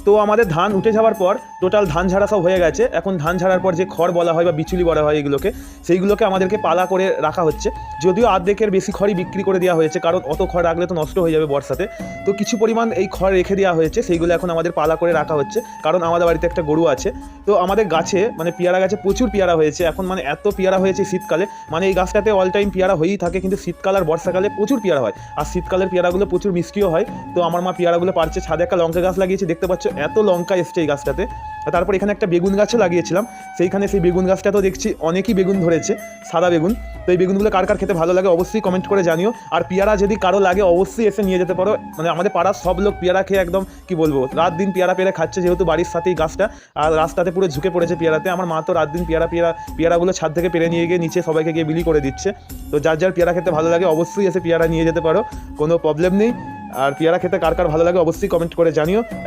তো আমাদের ধান উঠে যাওয়ার পর টোটাল ধান ঝাড়া সব হয়ে গেছে। এখন ধান ঝাড়ার পর যে খড় বলা হয় বা বিচুলি বলা হয় এগুলোকে, সেইগুলোকে আমাদেরকে পালা করে রাখা হচ্ছে। যদিও অর্ধেকের বেশি খড়ই বিক্রি করে দেওয়া হয়েছে, কারণ অত খড় রাখলে তো নষ্ট হয়ে যাবে বর্ষাতে। তো কিছু পরিমাণ এই খড় রেখে দেওয়া হয়েছে, সেইগুলো এখন আমাদের পালা করে রাখা হচ্ছে, কারণ আমাদের বাড়িতে একটা গরু আছে। তো আমাদের গাছে মানে পেয়ারা গাছে প্রচুর পেয়ারা হয়েছে এখন, মানে এত পেয়ারা হয়েছে শীতকালে, মানে এই গাছটাতে অল টাইম পেয়ারা হয়েই থাকে, কিন্তু শীতকাল আর বর্ষাকালে প্রচুর পেয়ারা হয়। আর শীতকালের পেয়ারাগুলো প্রচুর মিষ্টিও হয়। তো আমার মা পেয়ারাগুলো পারছে। ছাদে একটা লঙ্কা গাছ লাগিয়েছে, দেখতে পাচ্ছ এত লঙ্কা এসছে এই গাছটাতে। তারপর এখানে একটা বেগুন গাছও লাগিয়েছিলাম, সেইখানে সেই বেগুন গাছটাতেও দেখছি অনেকই বেগুন ধরেছে, সাদা বেগুন। তো এই বেগুনগুলো কার কার খেতে ভালো লাগে অবশ্যই কমেন্ট করে জানিও। আর পেয়ারা যদি কারো লাগে অবশ্যই এসে নিয়ে যেতে পারো। মানে আমাদের পাড়ার সব লোক পেয়ারা খেয়ে একদম কি বলবো, রাত দিন পেয়ারা পেয়ারা খাচ্ছে, যেহেতু বাড়ির সাথেই গাছটা আর রাস্তাতে পুরো ঝুঁকে পড়েছে পেয়ারাতে। আমার মা তো রাত দিন পেয়ারাগুলো ছাদ থেকে পেরে নিয়ে গিয়ে নিচে সবাইকে গিয়ে বিলি করে দিচ্ছে। তো যার যার পেয়ারা খেতে ভালো লাগে অবশ্যই এসে পেয়ারা নিয়ে যেতে পারো, কোনো প্রবলেম নেই। আর পেয়ারা খেতে কার কার ভালো লাগে অবশ্যই কমেন্ট করে জানিও।